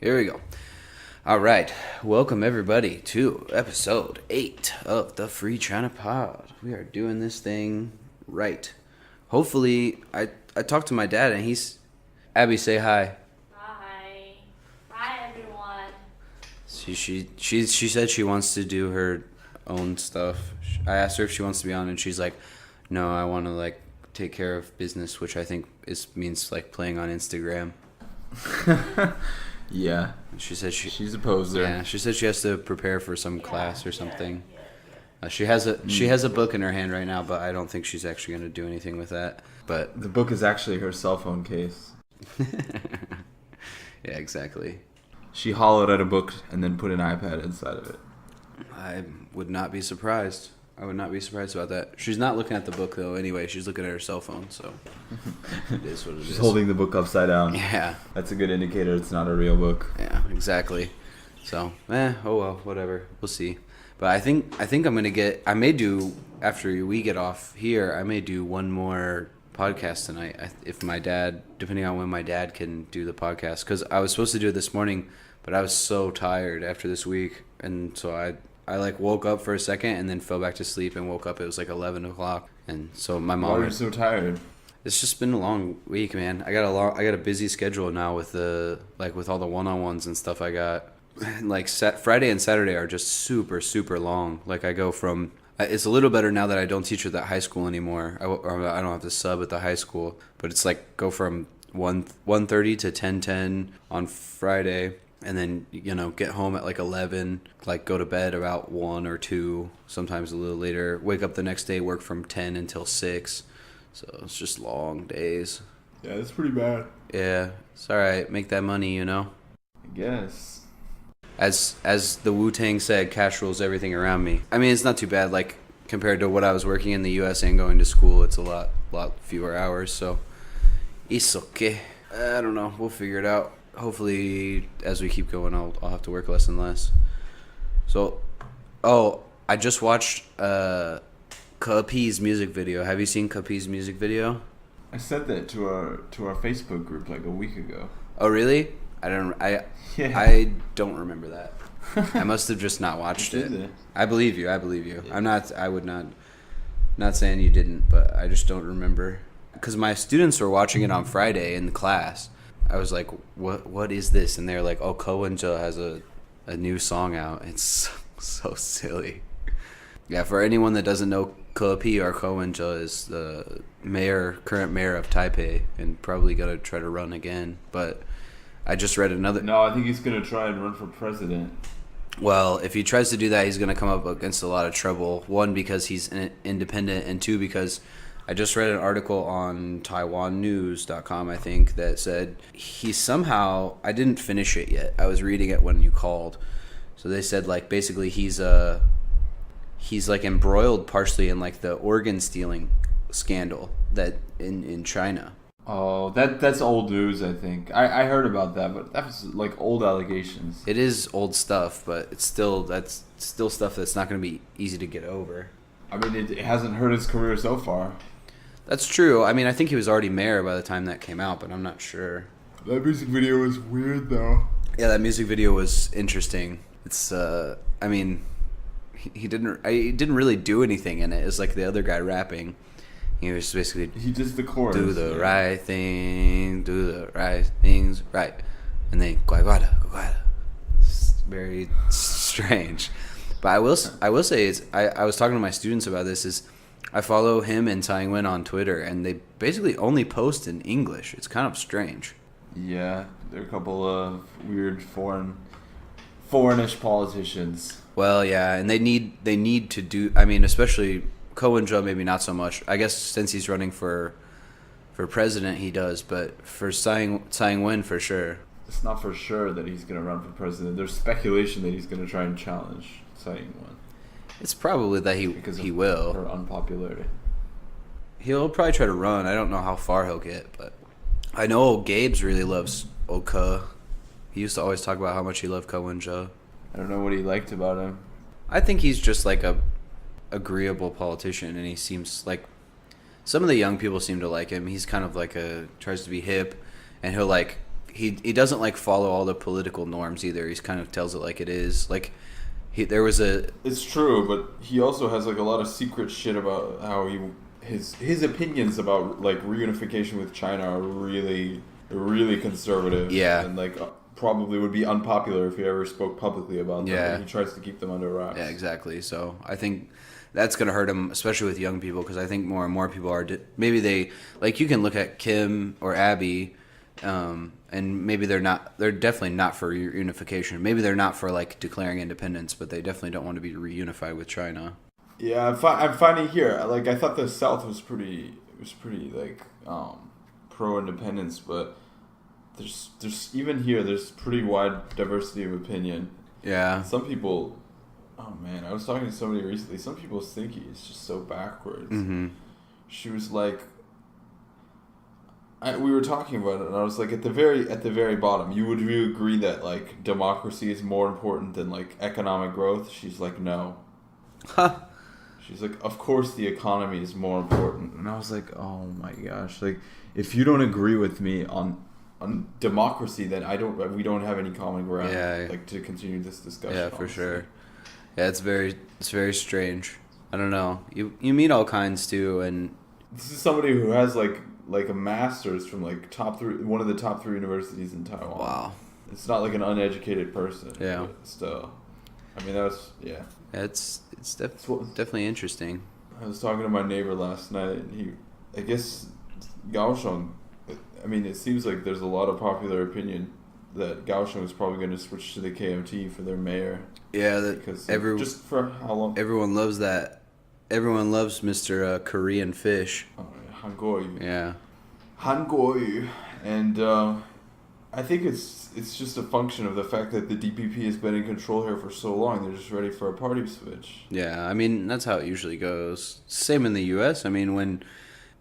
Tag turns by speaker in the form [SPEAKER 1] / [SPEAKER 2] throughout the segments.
[SPEAKER 1] Here we go. All right. Welcome, everybody, to episode 8 of the Free China Pod. We are doing this thing right. Hopefully, I talked to my dad, and he's... Abby, say hi.
[SPEAKER 2] Hi. Hi, everyone.
[SPEAKER 1] She said she wants to do her own stuff. I asked her if she wants to be on, and she's like, no, I want to, take care of business, which I think means, playing on Instagram.
[SPEAKER 3] Yeah.
[SPEAKER 1] She said
[SPEAKER 3] she's a poser.
[SPEAKER 1] Yeah, she said she has to prepare for some class or something.
[SPEAKER 2] Yeah.
[SPEAKER 1] She has a book in her hand right now, but I don't think she's actually going to do anything with that. But
[SPEAKER 3] the book is actually her cell phone case.
[SPEAKER 1] Yeah, exactly.
[SPEAKER 3] She hollowed out a book and then put an iPad inside of it.
[SPEAKER 1] I would not be surprised. I would not be surprised about that. She's not looking at the book though. Anyway, she's looking at her cell phone. So it is what it is.
[SPEAKER 3] She's holding the book upside down.
[SPEAKER 1] Yeah.
[SPEAKER 3] That's a good indicator it's not a real book.
[SPEAKER 1] Yeah, exactly. So, oh well, whatever. We'll see. But I think I'm gonna I may do after we get off here. I may do one more podcast tonight. If my dad, depending on when my dad can do the podcast, because I was supposed to do it this morning, but I was so tired after this week, and so I woke up for a second and then fell back to sleep and woke up. It was 11 o'clock, and so my mom.
[SPEAKER 3] Why are you so tired?
[SPEAKER 1] It's just been a long week, man. I got a busy schedule now with with all the one-on-ones and stuff I got. Friday and Saturday are just super, super long. I go from... It's a little better now that I don't teach at that high school anymore. I don't have to sub at the high school. But it's go from 1:30 to 10:10 on Friday. And then, get home at 11. Go to bed about 1 or 2. Sometimes a little later. Wake up the next day, work from 10 until 6. So it's just long days.
[SPEAKER 3] Yeah, that's pretty bad.
[SPEAKER 1] Yeah, it's alright. Make that money,
[SPEAKER 3] I guess.
[SPEAKER 1] As the Wu-Tang said, cash rules everything around me. I mean, it's not too bad. Compared to what I was working in the U.S. and going to school, it's a lot fewer hours. So it's okay. I don't know. We'll figure it out. Hopefully, as we keep going, I'll have to work less and less. So, I just watched Kapi's music video. Have you seen Kapi's music video?
[SPEAKER 3] I said that to our Facebook group a week ago.
[SPEAKER 1] Oh, really? I don't remember that. I must have just not watched it. I believe you. Yeah. I would not saying you didn't, but I just don't remember. Because my students were watching it on Friday in the class. I was like, what is this? And they're like, oh, Kowenja has a new song out. It's so silly. Yeah, for anyone that doesn't know, Kapi or Kowenja is the current mayor of Taipei, and probably going to try to run again. But I just read another...
[SPEAKER 3] No, I think he's going to try and run for president.
[SPEAKER 1] Well, if he tries to do that, he's going to come up against a lot of trouble. One, because he's independent, and two, because I just read an article on TaiwanNews.com, I think, that said he somehow... I didn't finish it yet. I was reading it when you called. So they said, basically he's embroiled partially in, the organ stealing scandal that in China.
[SPEAKER 3] Oh, that's old news, I think. I heard about that, but that was old allegations.
[SPEAKER 1] It is old stuff, but that's still stuff that's not going to be easy to get over.
[SPEAKER 3] I mean, it hasn't hurt his career so far.
[SPEAKER 1] That's true. I mean, I think he was already mayor by the time that came out, but I'm not sure.
[SPEAKER 3] That music video was weird, though.
[SPEAKER 1] Yeah, that music video was interesting. It's, I mean, he didn't really do anything in it. It's the other guy rapping. He was basically...
[SPEAKER 3] He does the chorus.
[SPEAKER 1] Do the right thing, do the right things right. And then, guada. It's very strange. But I will say, I was talking to my students about this, is I follow him and Tsai Ing-wen on Twitter, and they basically only post in English. It's kind of strange.
[SPEAKER 3] Yeah, they're a couple of weird foreignish politicians.
[SPEAKER 1] Well, yeah, and they need to do... I mean, especially... Kowenja maybe not so much. I guess since he's running for president, he does. But for Tsai Ing-wen, for sure.
[SPEAKER 3] It's not for sure that he's going to run for president. There's speculation that he's going to try and challenge Tsai Ing-wen.
[SPEAKER 1] It's probably that he will.
[SPEAKER 3] Her unpopularity.
[SPEAKER 1] He'll probably try to run. I don't know how far he'll get, but I know Gabe's really loves Oka. He used to always talk about how much he loved Kowenja.
[SPEAKER 3] I don't know what he liked about him.
[SPEAKER 1] I think he's just a agreeable politician, and he seems some of the young people seem to like him. He's kind of tries to be hip, and he'll he doesn't like follow all the political norms either. He's kind of tells it like it is. Like there was a.
[SPEAKER 3] It's true, but he also has like a lot of secret shit about how his opinions about like reunification with China are really conservative.
[SPEAKER 1] Yeah.
[SPEAKER 3] And like probably would be unpopular if he ever spoke publicly about them.
[SPEAKER 1] Yeah.
[SPEAKER 3] He tries to keep them under wraps.
[SPEAKER 1] Yeah, exactly. So I think that's going to hurt him, especially with young people, because I think more and more people are maybe they like you can look at Kim or Abby, and maybe they're definitely not for reunification. Maybe they're not for like declaring independence, but they definitely don't want to be reunified with China.
[SPEAKER 3] Yeah, I'm finding here. Like I thought the South was pretty like pro independence, but there's even here there's pretty wide diversity of opinion.
[SPEAKER 1] Yeah.
[SPEAKER 3] Some people, oh man, I was talking to somebody recently. Some people think he's just so backwards.
[SPEAKER 1] Mm-hmm.
[SPEAKER 3] She was like, we were talking about it, and I was like, at the very bottom, would you agree that like democracy is more important than like economic growth? She's like, no.
[SPEAKER 1] Huh.
[SPEAKER 3] She's like, of course the economy is more important. And I was like, oh my gosh, like if you don't agree with me on democracy, then we don't have any common ground.
[SPEAKER 1] Yeah.
[SPEAKER 3] Like to continue this discussion.
[SPEAKER 1] Yeah, for
[SPEAKER 3] honestly.
[SPEAKER 1] sure. Yeah, it's very strange. I don't know. You meet all kinds too, and
[SPEAKER 3] this is somebody who has like a master's from like one of the top 3 universities in Taiwan.
[SPEAKER 1] wow.
[SPEAKER 3] It's not like an uneducated person.
[SPEAKER 1] Yeah.
[SPEAKER 3] But still, I mean yeah.
[SPEAKER 1] It's definitely interesting.
[SPEAKER 3] I was talking to my neighbor last night, and I guess Kaohsiung. I mean, it seems like there's a lot of popular opinion that Kaohsiung is probably going to switch to the KMT for their mayor.
[SPEAKER 1] Yeah,
[SPEAKER 3] Because
[SPEAKER 1] just
[SPEAKER 3] for how long?
[SPEAKER 1] everyone loves that. Everyone loves Mr. Korean Fish.
[SPEAKER 3] Oh, Hanguoyu.
[SPEAKER 1] Yeah.
[SPEAKER 3] Hanguoyu. And I think it's just a function of the fact that the DPP has been in control here for so long. They're just ready for a party switch.
[SPEAKER 1] Yeah, I mean, that's how it usually goes. Same in the U.S. I mean, when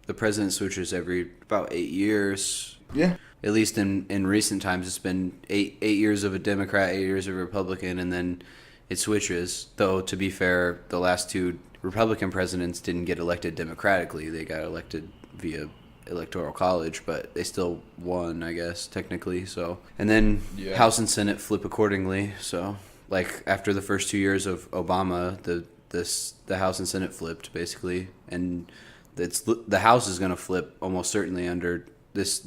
[SPEAKER 1] the president switches every about 8 years.
[SPEAKER 3] Yeah.
[SPEAKER 1] At least in recent times, it's been eight years of a Democrat, 8 years of a Republican, and then it switches. Though, to be fair, the last 2 Republican presidents didn't get elected democratically. They got elected via electoral college, but they still won, I guess, technically. So, and then House and Senate flip accordingly. So, like after the first 2 years of Obama, the House and Senate flipped basically, and the House is going to flip almost certainly under this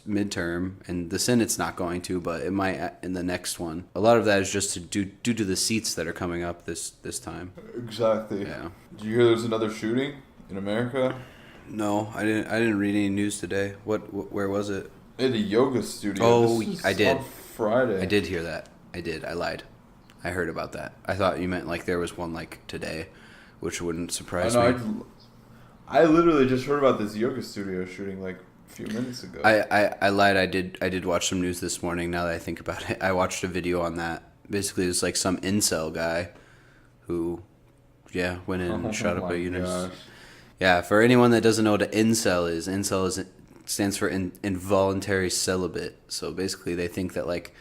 [SPEAKER 1] midterm, and the Senate's not going to, but it might in the next one. A lot of that is just due to the seats that are coming up this time.
[SPEAKER 3] Exactly.
[SPEAKER 1] Yeah.
[SPEAKER 3] Did you hear there's another shooting in America?
[SPEAKER 1] No, I didn't read any news today. Where was it?
[SPEAKER 3] At a yoga studio.
[SPEAKER 1] Oh, I did.
[SPEAKER 3] On Friday.
[SPEAKER 1] I did hear that. I lied. I heard about that. I thought you meant like there was one like today, which wouldn't surprise me.
[SPEAKER 3] I literally just heard about this yoga studio shooting like a few minutes ago.
[SPEAKER 1] I lied. I did watch some news this morning. Now that I think about it, I watched a video on that. Basically, it's like some incel guy who, went in and shot up a unit.
[SPEAKER 3] Gosh.
[SPEAKER 1] Yeah, for anyone that doesn't know what an incel stands for involuntary celibate. So basically, they think that like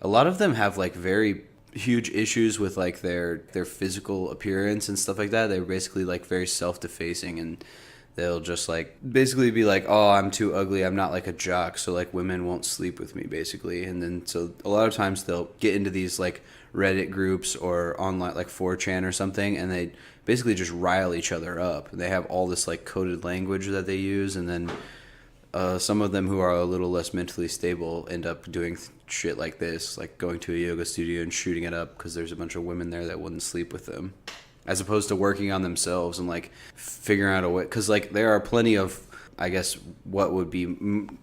[SPEAKER 1] a lot of them have like very huge issues with like their physical appearance and stuff like that. They're basically like very self-defacing, and they'll just like basically be like, oh, I'm too ugly, I'm not like a jock, so like women won't sleep with me basically. And then so a lot of times they'll get into these like Reddit groups or online like 4chan or something, and they basically just rile each other up. They have all this like coded language that they use, and then some of them who are a little less mentally stable end up doing shit like this, like going to a yoga studio and shooting it up because there's a bunch of women there that wouldn't sleep with them, as opposed to working on themselves and like figuring out a way. Because like there are plenty of, I guess, what would be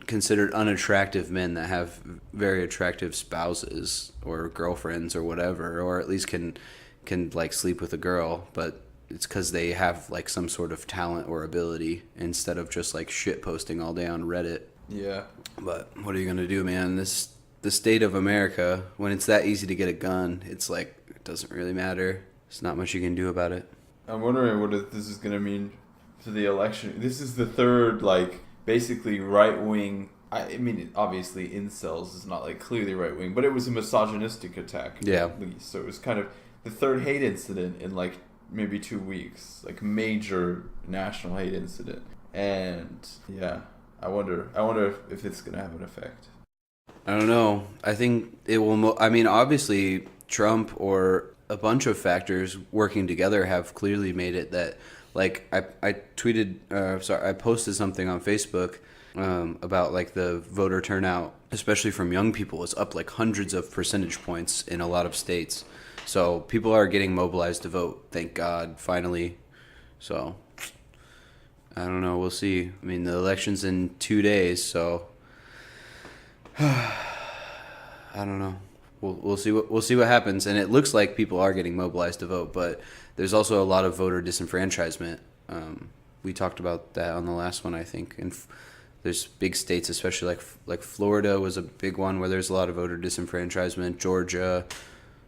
[SPEAKER 1] considered unattractive men that have very attractive spouses or girlfriends or whatever, or at least can like sleep with a girl, but it's because they have like some sort of talent or ability instead of just like shit posting all day on Reddit.
[SPEAKER 3] Yeah.
[SPEAKER 1] But what are you gonna do, man? The state of America, when it's that easy to get a gun, it's like it doesn't really matter. There's not much you can do about it.
[SPEAKER 3] I'm wondering what this is gonna mean for the election. This is the third like basically right wing. I mean, obviously, incels is not like clearly right wing, but it was a misogynistic attack.
[SPEAKER 1] Yeah.
[SPEAKER 3] At least, so it was kind of the third hate incident in like maybe 2 weeks, like major national hate incident. And yeah, I wonder if it's gonna have an effect.
[SPEAKER 1] I don't know. I think it will. I mean, obviously, Trump or a bunch of factors working together have clearly made it that, like, I tweeted, I posted something on Facebook about like the voter turnout, especially from young people, is up like hundreds of percentage points in a lot of states. So people are getting mobilized to vote. Thank God, finally. So I don't know. We'll see. I mean, the election's in 2 days, so. I don't know. We'll see what happens, and it looks like people are getting mobilized to vote, but there's also a lot of voter disenfranchisement. We talked about that on the last one, I think. And there's big states, especially like Florida was a big one where there's a lot of voter disenfranchisement. Georgia,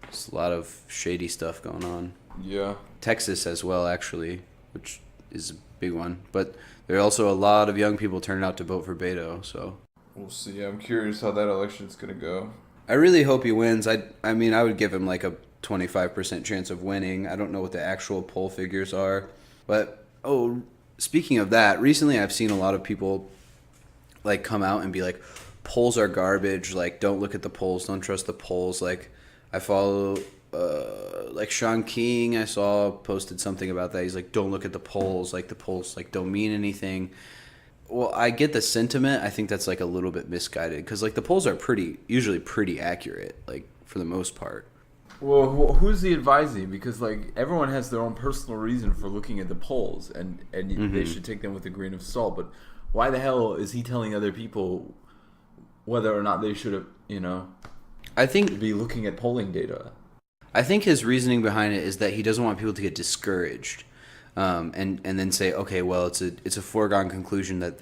[SPEAKER 1] there's a lot of shady stuff going on.
[SPEAKER 3] Yeah.
[SPEAKER 1] Texas as well, actually, which is a big one. But there are also a lot of young people turning out to vote for Beto, so.
[SPEAKER 3] We'll see. I'm curious how that election's going to go.
[SPEAKER 1] I really hope he wins. I mean, I would give him like a 25% chance of winning. I don't know what the actual poll figures are. But, speaking of that, recently I've seen a lot of people like come out and be like, polls are garbage. Like, don't look at the polls. Don't trust the polls. Like, I follow, like Sean King, I saw posted something about that. He's like, don't look at the polls. Like, the polls like don't mean anything. Well, I get the sentiment. I think that's like a little bit misguided because like the polls are usually pretty accurate, like for the most part.
[SPEAKER 3] Well, who's the advising? Because like everyone has their own personal reason for looking at the polls, and they should take them with a grain of salt. But why the hell is he telling other people whether or not they should have,
[SPEAKER 1] I think
[SPEAKER 3] be looking at polling data?
[SPEAKER 1] I think his reasoning behind it is that he doesn't want people to get discouraged. And then say, okay, well, it's a foregone conclusion that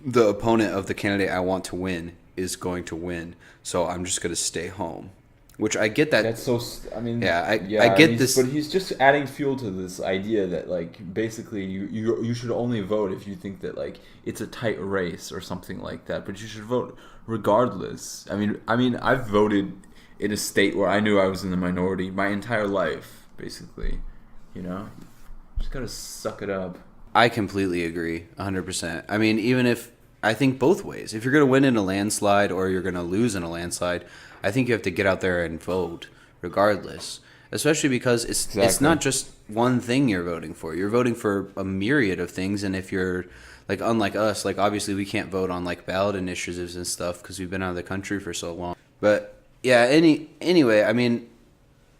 [SPEAKER 1] the opponent of the candidate I want to win is going to win, so I'm just going to stay home. Which I get that.
[SPEAKER 3] That's so. I mean,
[SPEAKER 1] I get this,
[SPEAKER 3] but he's just adding fuel to this idea that like basically you should only vote if you think that like it's a tight race or something like that. But you should vote regardless. I mean, I've voted in a state where I knew I was in the minority my entire life, basically. Just gotta suck it up.
[SPEAKER 1] I completely agree, 100%. I mean, I think both ways. If you're going to win in a landslide or you're going to lose in a landslide, I think you have to get out there and vote regardless. Especially because it's not just one thing you're voting for. You're voting for a myriad of things, and if you're, like, unlike us, like, obviously we can't vote on, like, ballot initiatives and stuff because we've been out of the country for so long. But, yeah, anyway, I mean,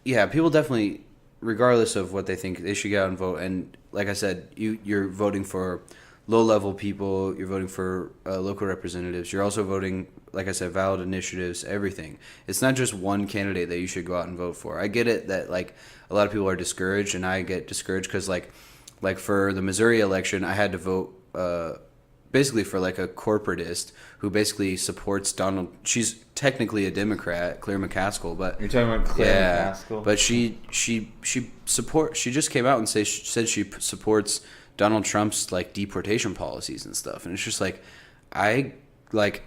[SPEAKER 1] yeah, people definitely, regardless of what they think, they should get out and vote. And like I said, you're voting for low-level people. You're voting for local representatives. You're also voting, like I said, ballot initiatives, everything. It's not just one candidate that you should go out and vote for. I get it that, like, a lot of people are discouraged, and I get discouraged because, like for the Missouri election, I had to vote basically for, like, a corporatist who basically supports Donald. She's technically a Democrat, Claire McCaskill, but
[SPEAKER 3] you're talking about Claire McCaskill.
[SPEAKER 1] But she just came out and said she supports Donald Trump's like deportation policies and stuff, and it's just like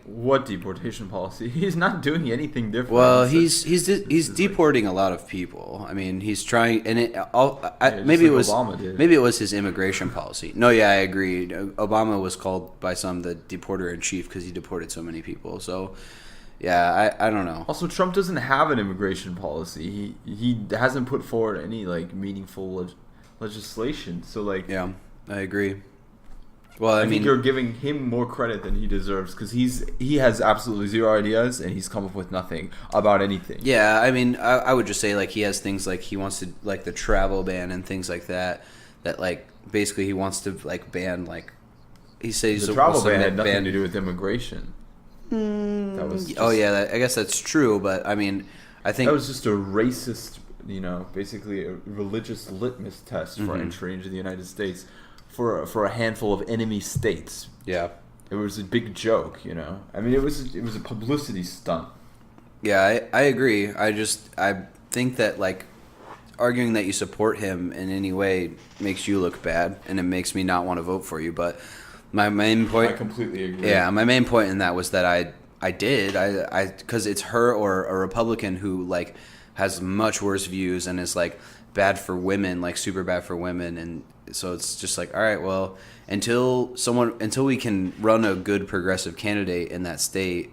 [SPEAKER 3] what deportation policy? He's not doing anything different.
[SPEAKER 1] Well, he's deporting a lot of people. I mean, he's trying, and maybe it was his immigration policy. No, yeah, I agree. Obama was called by some the deporter in chief because he deported so many people. So, yeah, I don't know.
[SPEAKER 3] Also, Trump doesn't have an immigration policy. He hasn't put forward any like meaningful legislation. So like,
[SPEAKER 1] yeah, I agree. Well, I mean,
[SPEAKER 3] think you're giving him more credit than he deserves because he has absolutely zero ideas and he's come up with nothing about anything.
[SPEAKER 1] Yeah, I mean, I would just say like he has things like he wants to like the travel ban and things like that like basically he wants to like ban like he says
[SPEAKER 3] the travel ban had nothing to do with immigration.
[SPEAKER 1] That was I guess that's true, but I mean, I think
[SPEAKER 3] that was just a racist, basically a religious litmus test for entry into the United States. For a handful of enemy states.
[SPEAKER 1] Yeah.
[SPEAKER 3] It was a big joke, I mean, it was a publicity stunt.
[SPEAKER 1] Yeah, I agree. I think that, like, arguing that you support him in any way makes you look bad, and it makes me not want to vote for you. But my main point...
[SPEAKER 3] I completely agree.
[SPEAKER 1] Yeah, my main point in that was that I did. Because it's her or a Republican who, like, has much worse views and is, like, bad for women, like, super bad for women, and... So it's just like, all right, well, until we can run a good progressive candidate in that state,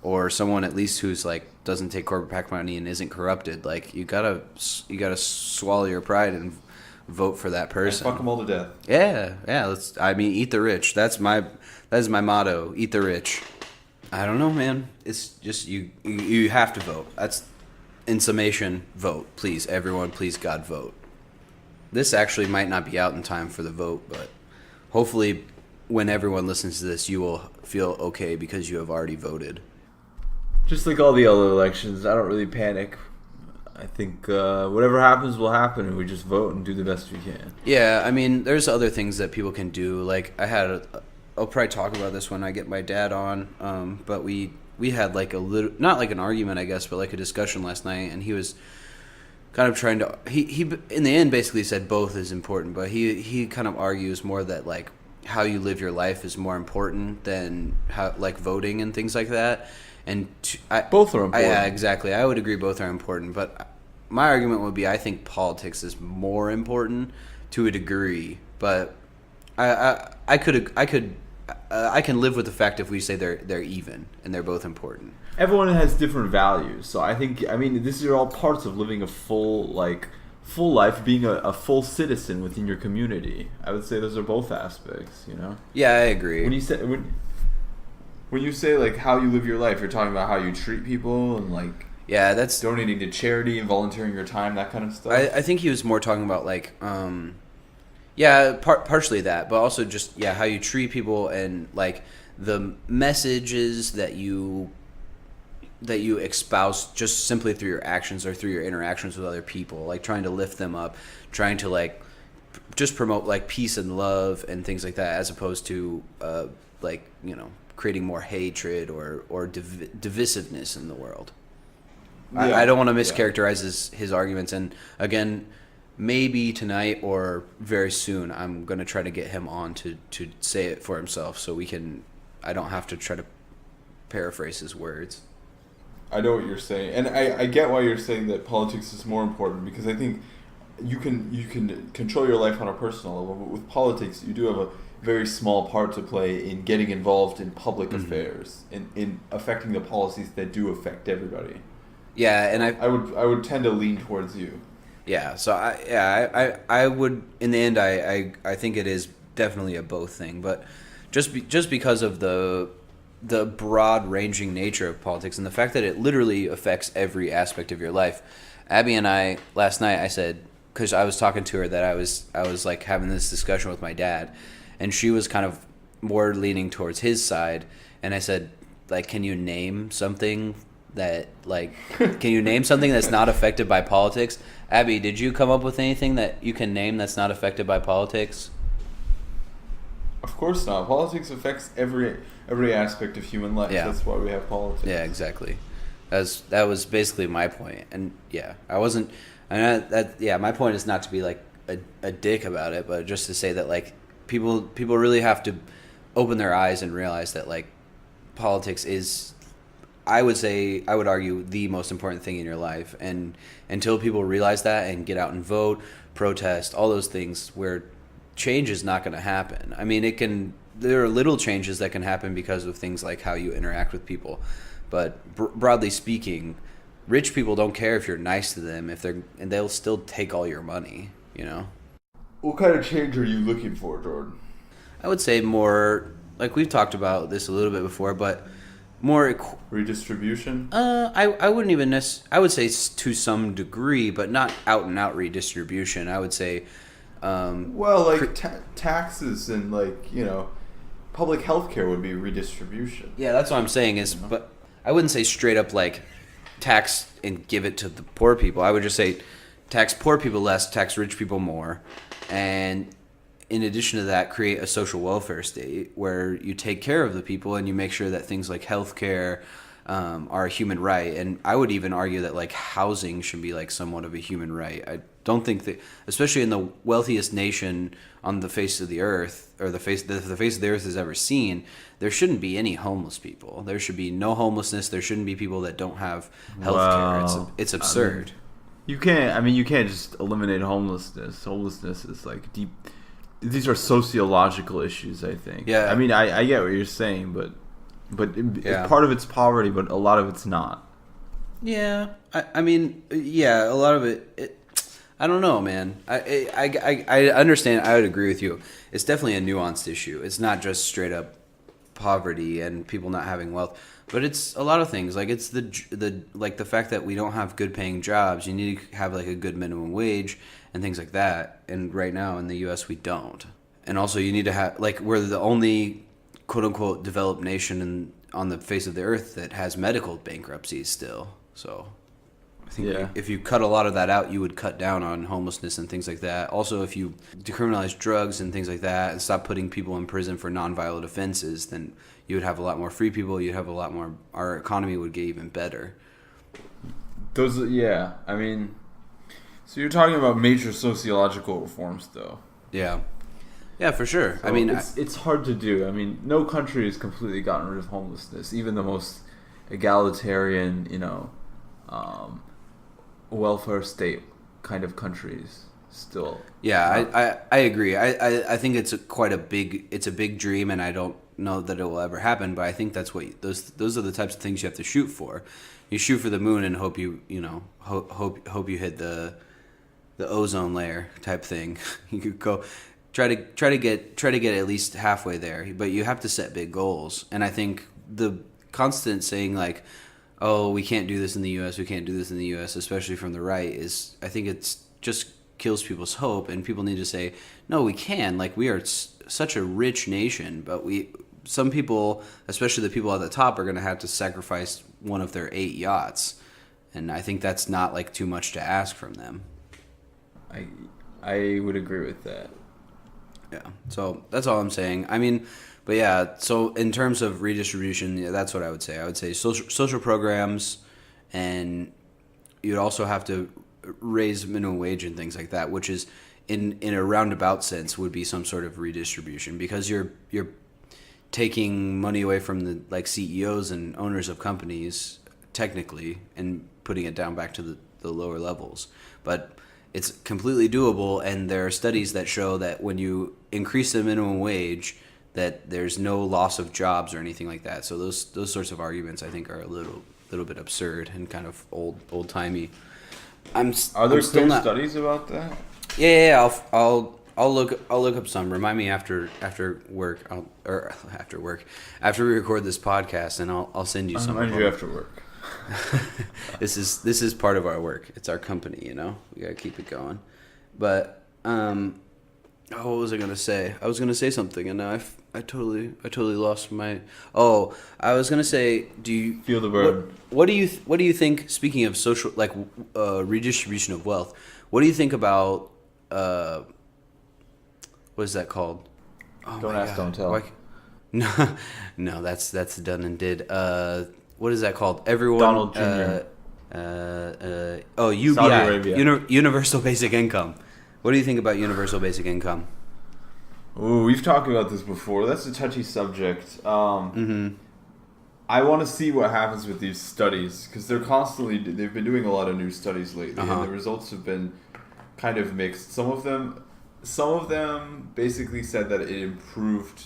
[SPEAKER 1] or someone at least who's like doesn't take corporate PAC money and isn't corrupted. Like you gotta swallow your pride and vote for that person.
[SPEAKER 3] And fuck them all to death.
[SPEAKER 1] Yeah. Eat the rich. That is my motto. Eat the rich. I don't know, man. It's just you have to vote. That's in summation. Vote, please, everyone. Please, God, vote. This actually might not be out in time for the vote, but hopefully, when everyone listens to this, you will feel okay because you have already voted.
[SPEAKER 3] Just like all the other elections, I don't really panic. I think whatever happens will happen, and we just vote and do the best we can.
[SPEAKER 1] Yeah, I mean, there's other things that people can do. Like I'll probably talk about this when I get my dad on. But we had like a little, not like an argument, I guess, but like a discussion last night, and he was kind of trying to. He in the end basically said both is important, but he kind of argues more that like how you live your life is more important than how like voting and things like that. And
[SPEAKER 3] both are important.
[SPEAKER 1] Yeah, exactly. I would agree both are important, but my argument would be I think politics is more important to a degree. But I can live with the fact if we say they're even and they're both important.
[SPEAKER 3] Everyone has different values, so I mean these are all parts of living a full life, being a full citizen within your community. I would say those are both aspects. You know.
[SPEAKER 1] Yeah, I agree.
[SPEAKER 3] When you say like how you live your life, you're talking about how you treat people and like
[SPEAKER 1] that's
[SPEAKER 3] donating to charity and volunteering your time, that kind of stuff.
[SPEAKER 1] I think he was more talking about like partially that, but also just how you treat people and like the messages that you espouse just simply through your actions or through your interactions with other people, like trying to lift them up, trying to like just promote like peace and love and things like that, as opposed to like creating more hatred or divisiveness in the world. Yeah. I don't want to mischaracterize his arguments, and again, maybe tonight or very soon I'm going to try to get him on to say it for himself so I don't have to try to paraphrase his words.
[SPEAKER 3] I know what you're saying, and I get why you're saying that politics is more important, because I think you can control your life on a personal level, but with politics you do have a very small part to play in getting involved in public affairs, in affecting the policies that do affect everybody.
[SPEAKER 1] Yeah, and
[SPEAKER 3] I would tend to lean towards you.
[SPEAKER 1] Yeah, so I would, in the end I think it is definitely a both thing, but just because of the broad ranging nature of politics and the fact that it literally affects every aspect of your life. Abby and I last night, I said, because I was talking to her that I was like having this discussion with my dad, and she was kind of more leaning towards his side, and I said, like, can you name something that's not affected by politics? Abby, did you come up with anything that you can name that's not affected by politics?
[SPEAKER 3] Of course not. Politics affects every aspect of human life. Yeah. That's why we have politics.
[SPEAKER 1] Yeah, exactly. That was basically my point. And my point is not to be like a dick about it, but just to say that like people really have to open their eyes and realize that like politics is, I would argue, the most important thing in your life. And until people realize that and get out and vote, protest, all those things, where change is not going to happen. I mean, there are little changes that can happen because of things like how you interact with people. But broadly speaking, rich people don't care if you're nice to them, and they'll still take all your money,
[SPEAKER 3] What kind of change are you looking for, Jordan?
[SPEAKER 1] I would say more, like we've talked about this a little bit before, but more
[SPEAKER 3] redistribution.
[SPEAKER 1] I wouldn't even I would say to some degree, but not out and out redistribution. I would say,
[SPEAKER 3] taxes and public health care would be redistribution.
[SPEAKER 1] Yeah, that's what I'm saying but I wouldn't say straight up like tax and give it to the poor people. I would just say tax poor people less, tax rich people more, and in addition to that, create a social welfare state where you take care of the people and you make sure that things like healthcare are a human right. And I would even argue that like housing should be like somewhat of a human right. I don't think that, especially in the wealthiest nation on the face of the earth, or the face of the earth has ever seen, there shouldn't be any homeless people. There should be no homelessness. There shouldn't be people that don't have healthcare. It's absurd.
[SPEAKER 3] You can't just eliminate homelessness. Homelessness is like deep. These are sociological issues, I think.
[SPEAKER 1] Yeah.
[SPEAKER 3] I mean, I get what you're saying, but but part of it's poverty, but a lot of it's not.
[SPEAKER 1] Yeah, I mean, yeah, a lot of it. I don't know, man. I understand. I would agree with you. It's definitely a nuanced issue. It's not just straight up poverty and people not having wealth, but it's a lot of things. Like it's the fact that we don't have good paying jobs. You need to have like a good minimum wage and things like that. And right now in the U.S. we don't. And also you need to have like we're the only quote unquote developed nation on the face of the earth that has medical bankruptcies still. So I think if you cut a lot of that out, you would cut down on homelessness and things like that. Also, if you decriminalize drugs and things like that and stop putting people in prison for nonviolent offenses, then you would have a lot more free people. You'd have a lot more. Our economy would get even better.
[SPEAKER 3] I mean, so you're talking about major sociological reforms, though.
[SPEAKER 1] Yeah, for sure.
[SPEAKER 3] So I mean, it's hard to do. I mean, no country has completely gotten rid of homelessness. Even the most egalitarian, welfare state kind of countries still.
[SPEAKER 1] Yeah, I agree. I think it's a big dream, and I don't know that it will ever happen. But I think that's what those are the types of things you have to shoot for. You shoot for the moon and hope you hope you hit the ozone layer type thing. You could go try to get at least halfway there, but you have to set big goals. And I think the constant saying like, oh, we can't do this in the U.S., we can't do this in the U.S., especially from the right, I think it's just kills people's hope, and people need to say, no, we can. Like, we are such a rich nation, but some people, especially the people at the top, are going to have to sacrifice one of their 8 yachts, and I think that's not, like, too much to ask from them.
[SPEAKER 3] I would agree with that.
[SPEAKER 1] Yeah, so that's all I'm saying. I mean... But yeah, so in terms of redistribution, yeah, that's what I would say. I would say social programs, and you'd also have to raise minimum wage and things like that, which is in a roundabout sense would be some sort of redistribution, because you're taking money away from the like CEOs and owners of companies technically and putting it down back to the lower levels. But it's completely doable, and there are studies that show that when you increase the minimum wage, that there's no loss of jobs or anything like that. So those sorts of arguments I think are a little bit absurd and kind of old timey.
[SPEAKER 3] Are there clear studies about that?
[SPEAKER 1] Yeah. I'll look up some. Remind me after work. After we record this podcast, and I'll send you some.
[SPEAKER 3] I'll remind you after work.
[SPEAKER 1] This is part of our work. It's our company. We gotta keep it going. But what was I gonna say? I was gonna say something, and now I totally lost my. Oh, I was gonna say, do you
[SPEAKER 3] feel the burn?
[SPEAKER 1] What do you think? Speaking of social, like redistribution of wealth, what do you think about what is that called?
[SPEAKER 3] Oh, don't ask, don't tell.
[SPEAKER 1] No, that's done and did. What is that called? Everyone.
[SPEAKER 3] Donald Jr.
[SPEAKER 1] UBI.
[SPEAKER 3] Saudi Arabia.
[SPEAKER 1] Universal Basic Income. What do you think about universal basic income?
[SPEAKER 3] Ooh, we've talked about this before. That's a touchy subject. I want to see what happens with these studies, because they've been doing a lot of new studies lately, and the results have been kind of mixed. Some of them basically said that it improved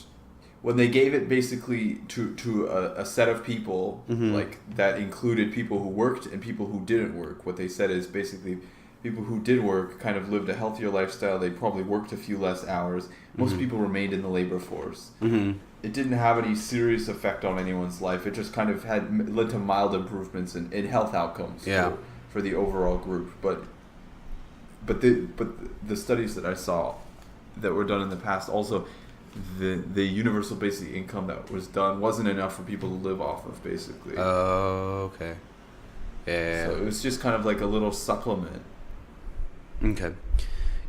[SPEAKER 3] when they gave it basically to a set of people, like that included people who worked and people who didn't work. What they said is basically people who did work kind of lived a healthier lifestyle. They probably worked a few less hours. Most people remained in the labor force. It didn't have any serious effect on anyone's life. It just kind of led to mild improvements in health outcomes for the overall group. But the studies that I saw that were done in the past also, the universal basic income that was done wasn't enough for people to live off of, basically.
[SPEAKER 1] Oh, okay. Yeah.
[SPEAKER 3] So it was just kind of like a little supplement.
[SPEAKER 1] Okay.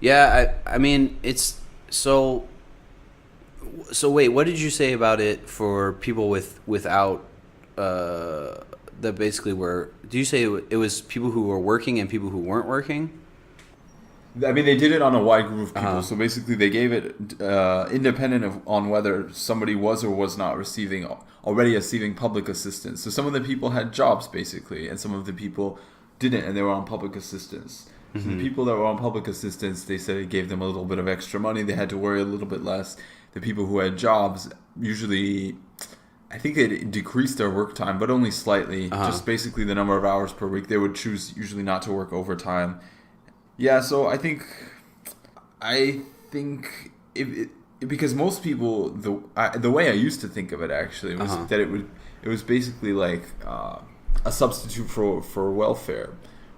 [SPEAKER 1] Yeah, I mean, it's so wait, what did you say about it for people without that basically were, do you say it was people who were working and people who weren't working?
[SPEAKER 3] I mean, they did it on a wide group of people. So basically they gave it independent on whether somebody was or was not already receiving public assistance. So some of the people had jobs, basically, and some of the people didn't, and they were on public assistance. So the people that were on public assistance, they said it gave them a little bit of extra money. They had to worry a little bit less. The people who had jobs, usually I think they decreased their work time, but only slightly. Just basically the number of hours per week. They would choose usually not to work overtime. Yeah, so I think because most people the way I used to think of it actually was that it was basically like a substitute for welfare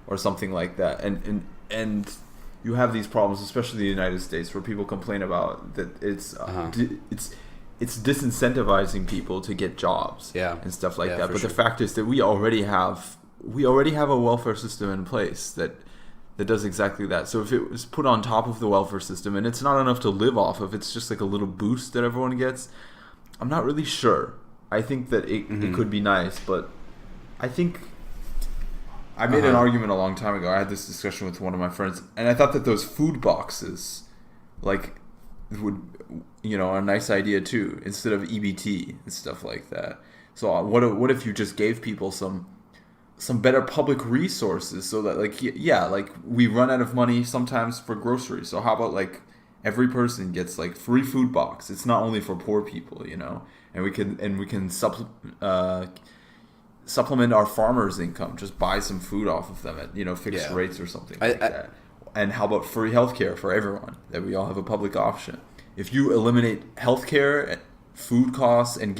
[SPEAKER 3] or something like that, and you have these problems, especially in the United States, where people complain about that it's disincentivizing people to get jobs and stuff like that. But the fact is that we already have a welfare system in place that does exactly that. So if it was put on top of the welfare system and it's not enough to live off of, it's just like a little boost that everyone gets, I'm not really sure. I think that it could be nice, but I think I made an argument a long time ago. I had this discussion with one of my friends, and I thought that those food boxes like would, a nice idea too, instead of EBT and stuff like that. So what if you just gave people some better public resources, so that like we run out of money sometimes for groceries. So how about like every person gets like free food box? It's not only for poor people, and we can supplement our farmers' income. Just buy some food off of them at fixed rates or something like that. And how about free healthcare for everyone? That we all have a public option. If you eliminate healthcare, food costs, and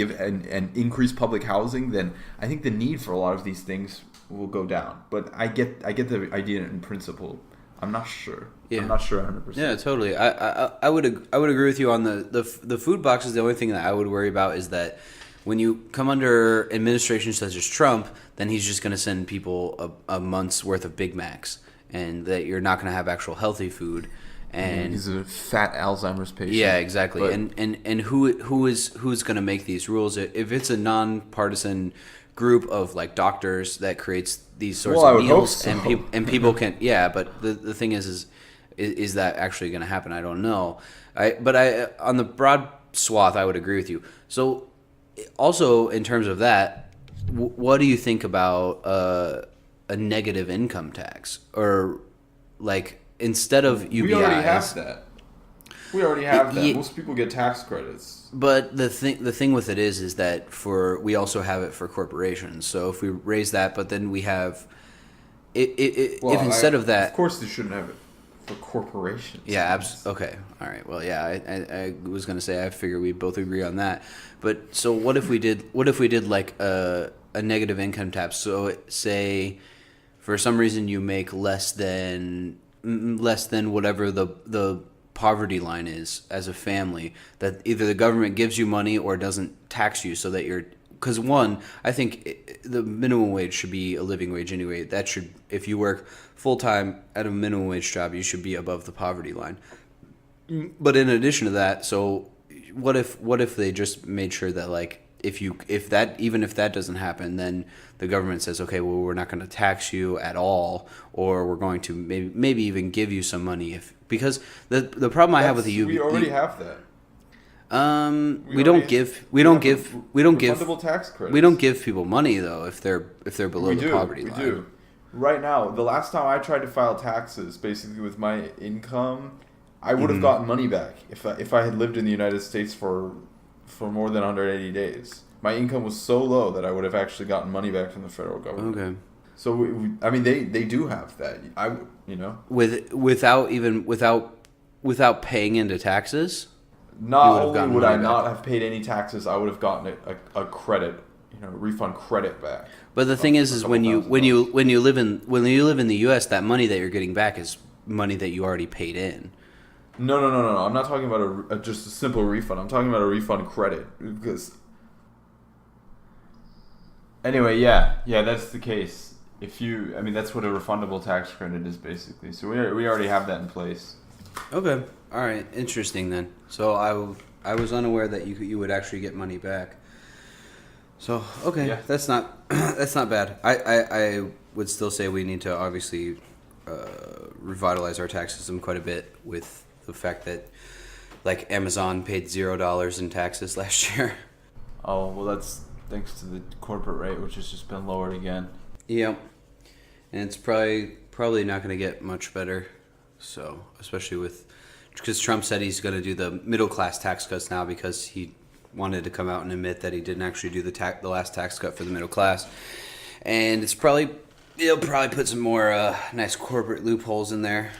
[SPEAKER 3] increase public housing, then I think the need for a lot of these things will go down. But I get the idea in principle. I'm not sure. Yeah. I'm not sure 100%.
[SPEAKER 1] Yeah, totally. I would agree with you on the food boxes. The only thing that I would worry about is that when you come under administration such as Trump, then he's just going to send people a month's worth of Big Macs, and that you're not going to have actual healthy food. And
[SPEAKER 3] he's a fat Alzheimer's patient.
[SPEAKER 1] Yeah, exactly. But, and who's going to make these rules? If it's a nonpartisan group of like doctors that creates these sorts of meals, so. and people can, but the thing is that actually going to happen? I don't know. But on the broad swath, I would agree with you. So also in terms of that, what do you think about a negative income tax, or like instead of UBIs?
[SPEAKER 3] We already have that. Most people get tax credits.
[SPEAKER 1] But the thing with it is that we also have it for corporations. So if we raise that, but then we have if instead of that,
[SPEAKER 3] of course they shouldn't have it for corporations.
[SPEAKER 1] Yeah, okay, all right. Well, yeah, I was gonna say I figure we both agree on that. But so what if we did like a negative income tax? So say for some reason you make less than whatever the poverty line is as a family, that either the government gives you money or doesn't tax you, so that you're, because I think the minimum wage should be a living wage anyway. That should, if you work full time at a minimum wage job, you should be above the poverty line. But in addition to that, so what if they just made sure that like if that doesn't happen, then the government says, okay, well, we're not going to tax you at all, or we're going to maybe even give you some money because the problem I have with the
[SPEAKER 3] we already have that.
[SPEAKER 1] We don't give
[SPEAKER 3] refundable tax credits.
[SPEAKER 1] We don't give people money though if they're below the poverty line. We do.
[SPEAKER 3] Right now, the last time I tried to file taxes, basically with my income, I would have gotten money back if I had lived in the United States for more than 180 days. My income was so low that I would have actually gotten money back from the federal government. Okay. So they do have that.
[SPEAKER 1] Without paying into taxes.
[SPEAKER 3] Not only would I not have paid any taxes, I would have gotten a credit, refund credit back.
[SPEAKER 1] But the thing is when you live in the U.S., that money that you're getting back is money that you already paid in.
[SPEAKER 3] No. I'm not talking about just a simple refund. I'm talking about a refund credit. Because anyway, yeah, that's the case. That's what a refundable tax credit is basically. So we already have that in place.
[SPEAKER 1] Okay. All right. Interesting then. So I was unaware that you would actually get money back. So okay, yeah. That's not bad. I would still say we need to obviously revitalize our tax system quite a bit, with the fact that like Amazon paid $0 in taxes last year.
[SPEAKER 3] Oh well, that's thanks to the corporate rate, which has just been lowered again.
[SPEAKER 1] Yep, and it's probably not going to get much better. So especially because Trump said he's going to do the middle class tax cuts now because he wanted to come out and admit that he didn't actually do the last tax cut for the middle class, and he'll probably put some more nice corporate loopholes in there.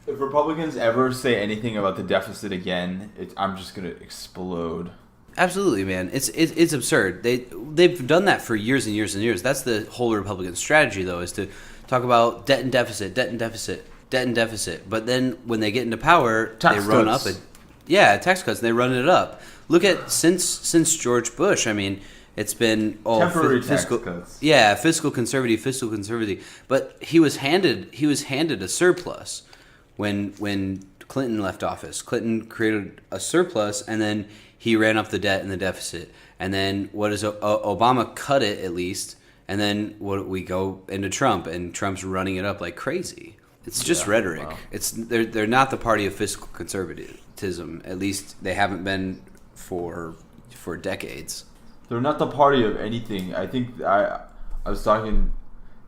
[SPEAKER 3] If Republicans ever say anything about the deficit again, I'm just gonna explode.
[SPEAKER 1] Absolutely, man. It's absurd. They've done that for years and years and years. That's the whole Republican strategy, though, is to talk about debt and deficit, debt and deficit, debt and deficit. But then when they get into power, they run up it. Yeah, tax cuts. They run it up. Look at since George Bush. I mean, it's been
[SPEAKER 3] temporary
[SPEAKER 1] fiscal
[SPEAKER 3] tax cuts.
[SPEAKER 1] Yeah, fiscal conservative. But he was handed a surplus when Clinton left office. Clinton created a surplus, and then he ran up the debt and the deficit. And then Obama cut it at least, and then we go into Trump, and Trump's running it up like crazy. It's just rhetoric. Wow. They're not the party of fiscal conservatism. At least they haven't been for decades.
[SPEAKER 3] They're not the party of anything. I think I was talking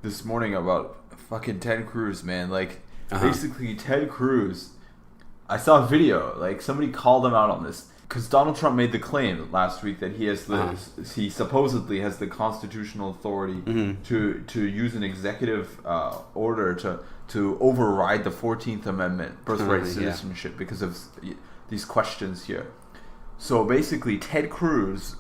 [SPEAKER 3] this morning about fucking Ted Cruz, man. Like, basically Ted Cruz, I saw a video, like somebody called him out on this, because Donald Trump made the claim last week that he has he supposedly has the constitutional authority to use an executive order to override the 14th Amendment, birthright citizenship, because of these questions here. So basically, Ted Cruz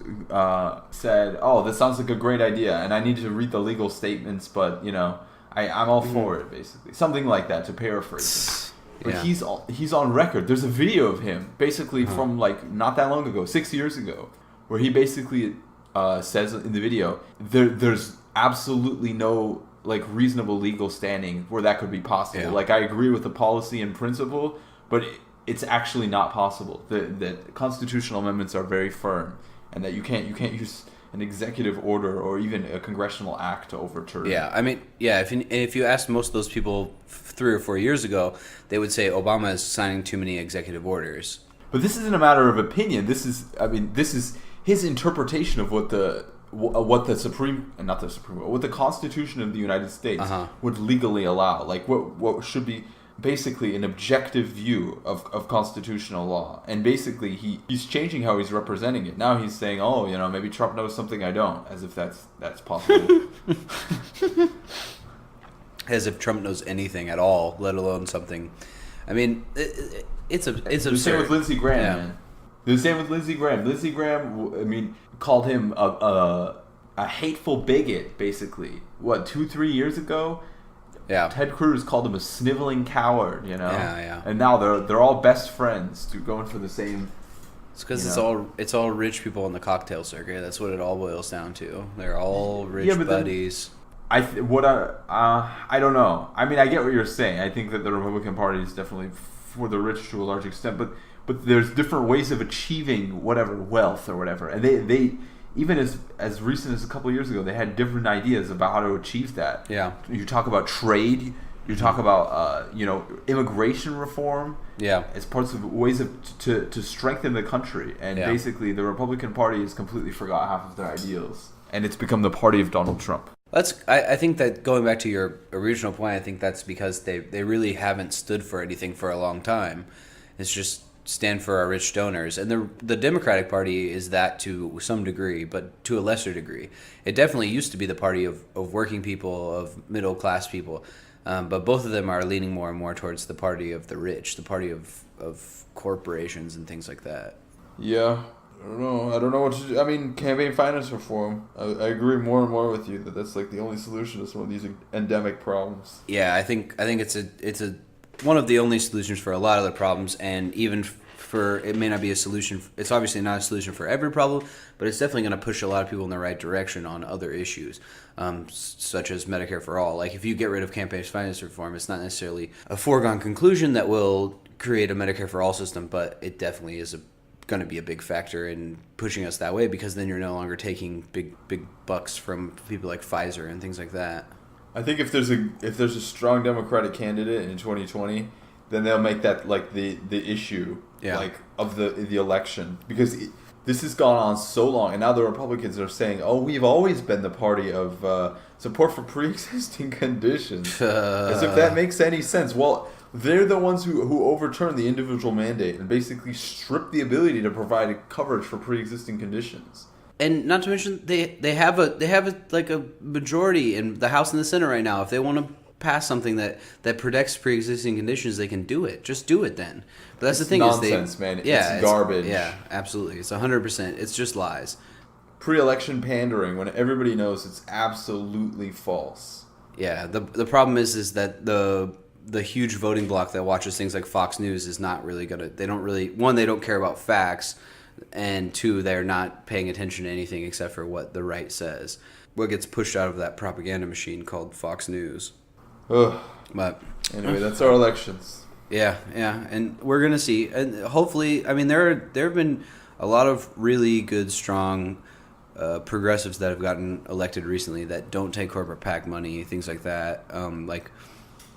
[SPEAKER 3] said, "Oh, this sounds like a great idea, and I need to read the legal statements, but I'm all for it." Basically, something like that, to paraphrase. But he's on record. There's a video of him, basically from like not that long ago, 6 years ago, where he basically says in the video, there's absolutely no like reasonable legal standing where that could be possible. Yeah. Like, I agree with the policy in principle, but it's actually not possible. That constitutional amendments are very firm, and that you can't use an executive order or even a congressional act to overturn.
[SPEAKER 1] Yeah, I mean, if you asked most of those people 3 or 4 years ago, they would say Obama is signing too many executive orders.
[SPEAKER 3] But this isn't a matter of opinion. This is his interpretation of what the Constitution of the United States would legally allow. Like what should be basically an objective view of constitutional law. And basically he's changing how he's representing it. Now he's saying, maybe Trump knows something I don't, as if that's possible.
[SPEAKER 1] As if Trump knows anything at all, let alone something. I mean, it's absurd.
[SPEAKER 3] The same with Lindsey Graham, man. The same with Lindsey Graham. Lindsey Graham, called him a hateful bigot, basically. 2-3 years ago?
[SPEAKER 1] Yeah.
[SPEAKER 3] Ted Cruz called him a sniveling coward,
[SPEAKER 1] Yeah.
[SPEAKER 3] And now they're all best friends, going for the same.
[SPEAKER 1] It's because it's all rich people on the cocktail circuit. That's what it all boils down to. They're all rich buddies.
[SPEAKER 3] I don't know. I mean, I get what you're saying. I think that the Republican Party is definitely for the rich to a large extent, but there's different ways of achieving whatever wealth or whatever, and they even as recent as a couple of years ago, they had different ideas about how to achieve that.
[SPEAKER 1] Yeah.
[SPEAKER 3] You talk about trade. You talk about immigration reform.
[SPEAKER 1] Yeah.
[SPEAKER 3] As parts of ways to strengthen the country, and basically the Republican Party has completely forgot half of their ideals, and it's become the party of Donald Trump.
[SPEAKER 1] I think that going back to your original point, I think that's because they really haven't stood for anything for a long time. It's just stand for our rich donors. And the Democratic Party is that to some degree, but to a lesser degree. It definitely used to be the party of working people, of middle class people. But both of them are leaning more and more towards the party of the rich, the party of corporations and things like that.
[SPEAKER 3] Yeah. I don't know what to do. I mean, campaign finance reform. I agree more and more with you that that's like the only solution to some of these endemic problems.
[SPEAKER 1] Yeah, I think it's one of the only solutions for a lot of the problems, and even it may not be a solution. It's obviously not a solution for every problem, but it's definitely going to push a lot of people in the right direction on other issues, such as Medicare for all. Like, if you get rid of campaign finance reform, it's not necessarily a foregone conclusion that will create a Medicare for all system, but it definitely is going to be a big factor in pushing us that way, because then you're no longer taking big bucks from people like Pfizer and things like that.
[SPEAKER 3] I think if there's a strong Democratic candidate in 2020, then they'll make that like the issue like of the election, because this has gone on so long, and now the Republicans are saying, "Oh, we've always been the party of support for pre-existing conditions," as if that makes any sense. Well, They're the ones who overturn the individual mandate and basically strip the ability to provide coverage for pre-existing conditions.
[SPEAKER 1] And not to mention they have like a majority in the House and the Senate right now. If they want to pass something that protects pre-existing conditions, they can do it. Just do it then. But that's the thing.
[SPEAKER 3] Nonsense, man. It's garbage.
[SPEAKER 1] Yeah, absolutely. It's 100%. It's just lies.
[SPEAKER 3] Pre-election pandering when everybody knows it's absolutely false.
[SPEAKER 1] Yeah. The problem is that the huge voting bloc that watches things like Fox News is not really gonna. They don't care about facts. And two, they're not paying attention to anything except for what the right says. What gets pushed out of that propaganda machine called Fox News.
[SPEAKER 3] Ugh.
[SPEAKER 1] But
[SPEAKER 3] anyway, that's our elections.
[SPEAKER 1] Yeah, and we're gonna see, and hopefully, I mean, there have been a lot of really good, strong progressives that have gotten elected recently that don't take corporate PAC money, things like that. Like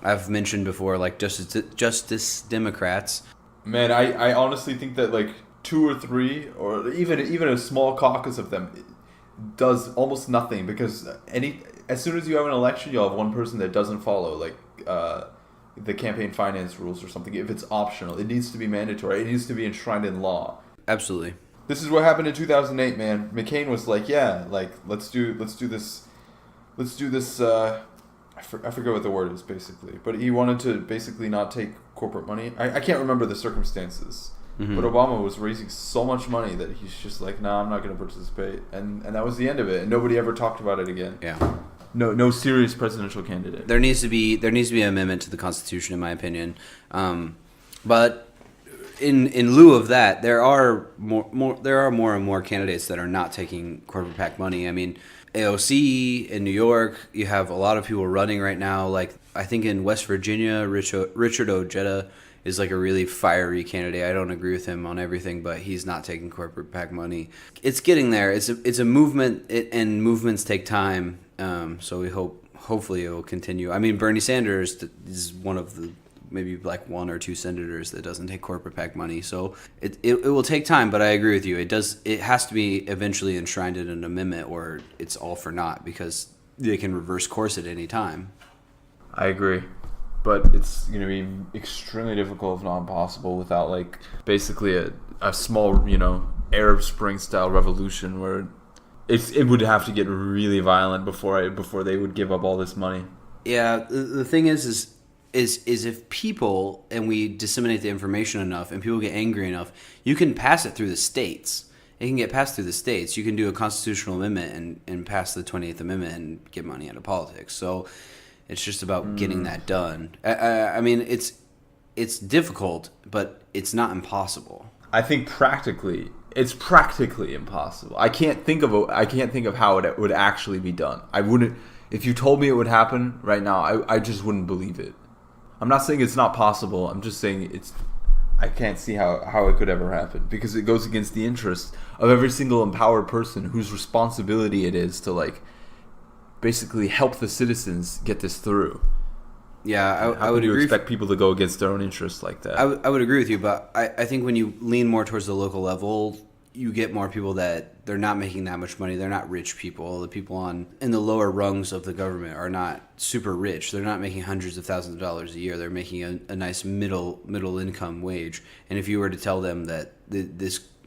[SPEAKER 1] I've mentioned before, like Justice Democrats.
[SPEAKER 3] Man, I honestly think that like 2 or 3 or even a small caucus of them does almost nothing, because as soon as you have an election, you'll have one person that doesn't follow like the campaign finance rules or something. If it's optional, it needs to be mandatory. It needs to be enshrined in law.
[SPEAKER 1] Absolutely.
[SPEAKER 3] This is what happened in 2008, man. McCain was like, yeah, like let's do this. I forget what the word is basically, but he wanted to basically not take corporate money. I can't remember the circumstances. Mm-hmm. But Obama was raising so much money that he's just like, nah, I'm not going to participate. And that was the end of it. And nobody ever talked about it again.
[SPEAKER 1] Yeah.
[SPEAKER 3] No serious presidential candidate.
[SPEAKER 1] There needs to be an amendment to the Constitution, in my opinion. But in lieu of that, there are more and more candidates that are not taking corporate PAC money. I mean, AOC in New York, you have a lot of people running right now. Like I think in West Virginia, Richard Ojeda is like a really fiery candidate. I don't agree with him on everything, but he's not taking corporate PAC money. It's getting there. It's a movement, and movements take time. So we hopefully it will continue. I mean, Bernie Sanders is one of the maybe like 1 or 2 senators that doesn't take corporate PAC money. So it will take time, but I agree with you. It has to be eventually enshrined in an amendment, or it's all for naught, because they can reverse course at any time.
[SPEAKER 3] I agree. But it's going to be extremely difficult, if not impossible, without like basically a small, Arab Spring style revolution where it would have to get really violent before they would give up all this money.
[SPEAKER 1] Yeah, the thing is if people, and we disseminate the information enough and people get angry enough, you can pass it through the states. It can get passed through the states. You can do a constitutional amendment and pass the 28th Amendment and get money out of politics. So it's just about getting that done. I mean, it's difficult, but it's not impossible.
[SPEAKER 3] I think it's practically impossible. I can't think of how it would actually be done. I wouldn't. If you told me it would happen right now, I just wouldn't believe it. I'm not saying it's not possible. I'm just saying I can't see how it could ever happen, because it goes against the interest of every single empowered person whose responsibility it is to like basically help the citizens get this through.
[SPEAKER 1] Yeah, I would agree.
[SPEAKER 3] Expect people to go against their own interests like that.
[SPEAKER 1] I would agree with you, but I think when you lean more towards the local level, you get more people that they're not making that much money. They're not rich people. The people in the lower rungs of the government are not super rich. They're not making hundreds of thousands of dollars a year. They're making a nice middle income wage. And if you were to tell them that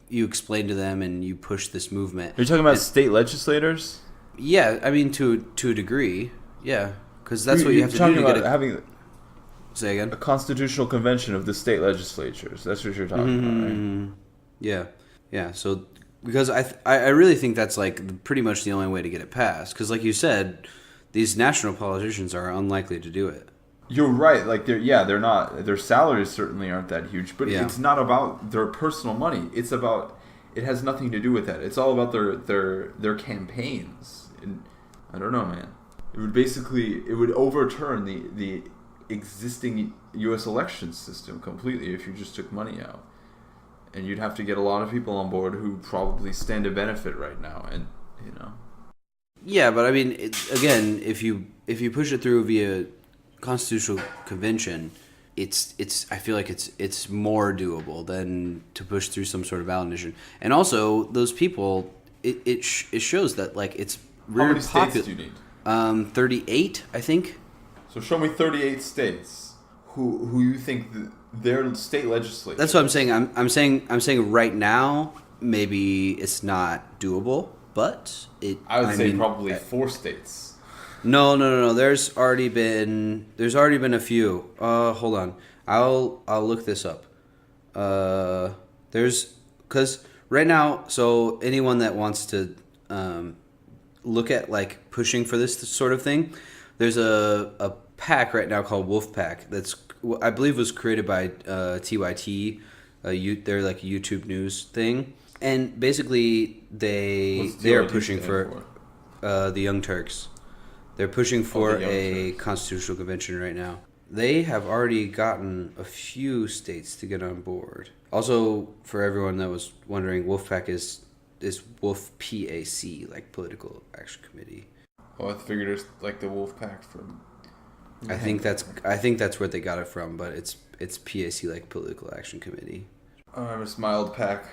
[SPEAKER 1] you explain to them and you push this movement.
[SPEAKER 3] Are you talking about state legislators?
[SPEAKER 1] Yeah, I mean to a degree, yeah, because that's what you have to do to get
[SPEAKER 3] having.
[SPEAKER 1] Say again.
[SPEAKER 3] A constitutional convention of the state legislatures. That's what you're talking about, right?
[SPEAKER 1] Yeah. So because I really think that's like pretty much the only way to get it passed. Because like you said, these national politicians are unlikely to do it.
[SPEAKER 3] You're right. Like they're not. Their salaries certainly aren't that huge. But it's not about their personal money. It's about. It has nothing to do with that. It's all about their campaigns. And I don't know, man. It would overturn the existing U.S. election system completely if you just took money out, and you'd have to get a lot of people on board who probably stand to benefit right now, and
[SPEAKER 1] Yeah, but I mean, again, if you push it through via constitutional convention, it's I feel like it's more doable than to push through some sort of ballot initiative. And also, those people, it shows that like it's
[SPEAKER 3] really how many states do you need?
[SPEAKER 1] 38, I think.
[SPEAKER 3] So show me 38 states. who you think their state legislature.
[SPEAKER 1] That's what I'm saying. I'm saying right now maybe it's not doable, but
[SPEAKER 3] I would say probably 4 states.
[SPEAKER 1] No. There's already been a few. Hold on. I'll look this up. Because right now, so anyone that wants to look at like pushing for this sort of thing, there's a pack right now called Wolfpack that's I believe was created by TYT. They're like a YouTube news thing, and basically they are pushing for the Young Turks. They're pushing for a constitutional convention right now. They have already gotten a few states to get on board. Also, for everyone that was wondering, Wolfpack is Wolf PAC, like Political Action Committee.
[SPEAKER 3] Oh, I figured it's like the Wolfpack from.
[SPEAKER 1] I think that's where they got it from, but it's PAC, like Political Action Committee.
[SPEAKER 3] I have a smiled pack.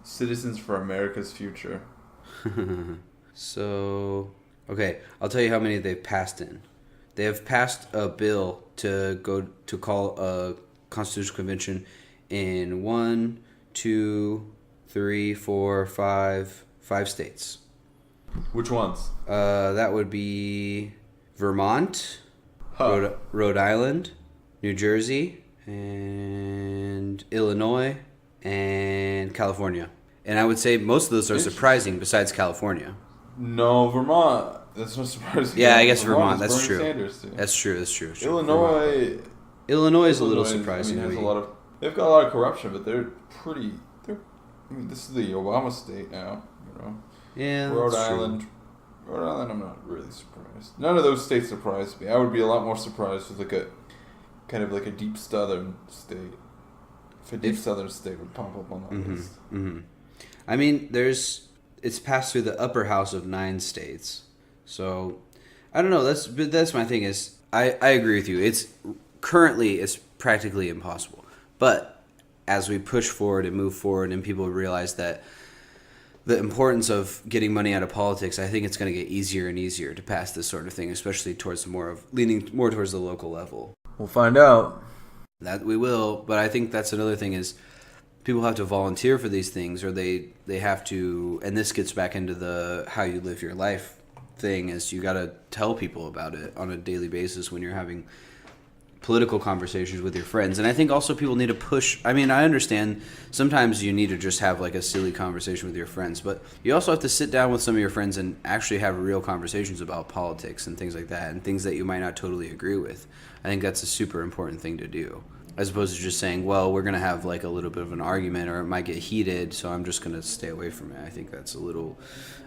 [SPEAKER 3] Citizens for America's Future.
[SPEAKER 1] So, okay, I'll tell you how many they've passed in. They have passed a bill to call a constitutional convention in 1, 2, 3, 4, 5 states.
[SPEAKER 3] Which ones?
[SPEAKER 1] That would be Vermont, Rhode Island, New Jersey, and Illinois, and California. And I would say most of those are surprising besides California.
[SPEAKER 3] No, Vermont. That's not surprising.
[SPEAKER 1] Yeah, I guess Vermont.
[SPEAKER 3] That's
[SPEAKER 1] true.
[SPEAKER 3] Sanders,
[SPEAKER 1] That's true.
[SPEAKER 3] Illinois.
[SPEAKER 1] Illinois is a little surprising to me.
[SPEAKER 3] They've got a lot of corruption, but they're pretty. This is the Obama state now. You know.
[SPEAKER 1] Yeah.
[SPEAKER 3] Rhode Island. I'm not really surprised. None of those states surprised me. I would be a lot more surprised with like a kind of like a deep southern state. If a deep southern state would pop up on that list.
[SPEAKER 1] Mm-hmm. I mean, it's passed through the upper house of 9 states. So, I don't know. That's my thing is I agree with you. It's practically impossible. But as we push forward and move forward and people realize that the importance of getting money out of politics, I think it's going to get easier and easier to pass this sort of thing, especially leaning more towards the local level.
[SPEAKER 3] We'll find out.
[SPEAKER 1] That we will, but I think that's another thing is people have to volunteer for these things, or they have to, and this gets back into the how you live your life thing, is you got to tell people about it on a daily basis when you're having political conversations with your friends. And I think also people need to push. I mean, I understand sometimes you need to just have like a silly conversation with your friends, but you also have to sit down with some of your friends and actually have real conversations about politics and things like that, and things that you might not totally agree with. I think that's a super important thing to do, as opposed to just saying, well, we're going to have like a little bit of an argument or it might get heated, so I'm just going to stay away from it. I think that's a little,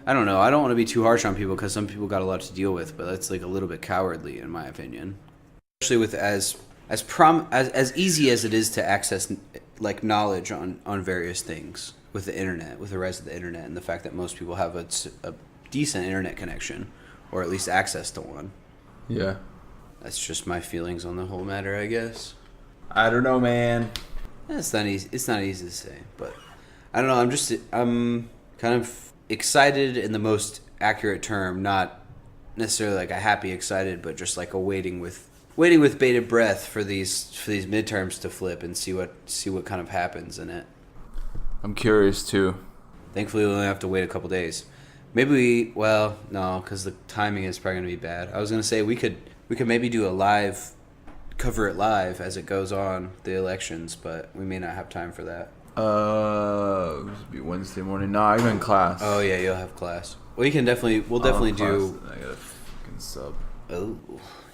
[SPEAKER 1] I don't know. I don't want to be too harsh on people because some people got a lot to deal with, but that's like a little bit cowardly in my opinion. Especially with as easy as it is to access like knowledge on various things with the internet, with the rise of the internet, and the fact that most people have a decent internet connection, or at least access to one.
[SPEAKER 3] Yeah.
[SPEAKER 1] That's just my feelings on the whole matter, I guess.
[SPEAKER 3] I don't know, man.
[SPEAKER 1] It's not easy to say, but I don't know. I'm kind of excited in the most accurate term, not necessarily like a happy excited, but just like waiting with bated breath for these midterms to flip and see what kind of happens in it.
[SPEAKER 3] I'm curious too.
[SPEAKER 1] Thankfully, we only have to wait a couple days. Maybe no, because the timing is probably going to be bad. I was going to say we could maybe do cover it live as it goes on, the elections, but we may not have time for that.
[SPEAKER 3] It'll be Wednesday morning. No, I'm in class.
[SPEAKER 1] Oh yeah, you'll have class. Well, we'll definitely do.
[SPEAKER 3] I got a fucking sub.
[SPEAKER 1] Oh,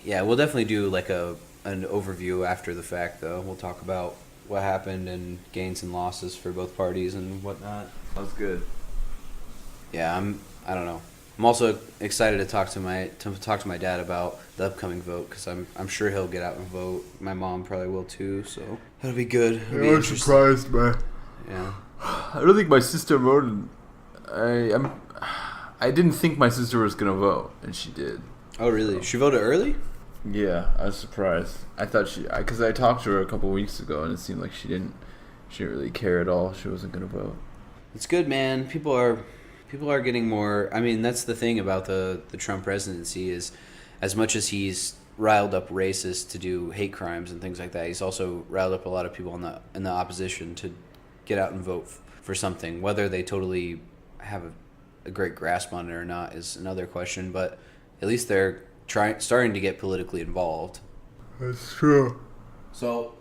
[SPEAKER 1] yeah, we'll definitely do like an overview after the fact, though. We'll talk about what happened and gains and losses for both parties and whatnot.
[SPEAKER 3] That's good.
[SPEAKER 1] Yeah, I don't know. I'm also excited to talk to my dad about the upcoming vote, because I'm sure he'll get out and vote. My mom probably will too, so that'll be good.
[SPEAKER 3] I'm surprised, man.
[SPEAKER 1] Yeah.
[SPEAKER 3] I don't think my sister voted. I didn't think my sister was gonna vote, and she did.
[SPEAKER 1] Oh really?
[SPEAKER 3] So.
[SPEAKER 1] She voted early?
[SPEAKER 3] Yeah, I was surprised. I thought because I talked to her a couple weeks ago, and it seemed like she didn't really care at all. She wasn't gonna vote.
[SPEAKER 1] It's good, man. People are getting more. I mean, that's the thing about the Trump presidency is, as much as he's riled up racists to do hate crimes and things like that. He's also riled up a lot of people in the opposition to get out and vote for something. Whether they totally have a great grasp on it or not is another question. But at least they're starting to get politically involved.
[SPEAKER 3] That's true.
[SPEAKER 1] So,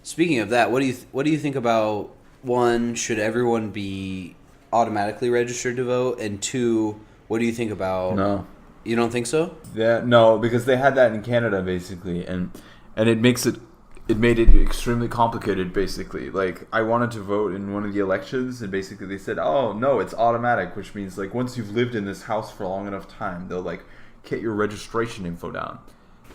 [SPEAKER 1] speaking of that, what do you think about, one, should everyone be automatically registered to vote, and two, what do you think about?
[SPEAKER 3] No.
[SPEAKER 1] You don't think so?
[SPEAKER 3] Yeah, no, because they had that in Canada basically, and it made it extremely complicated basically. Like, I wanted to vote in one of the elections, and basically they said, "Oh no, it's automatic," which means like once you've lived in this house for a long enough time, they'll like get your registration info down.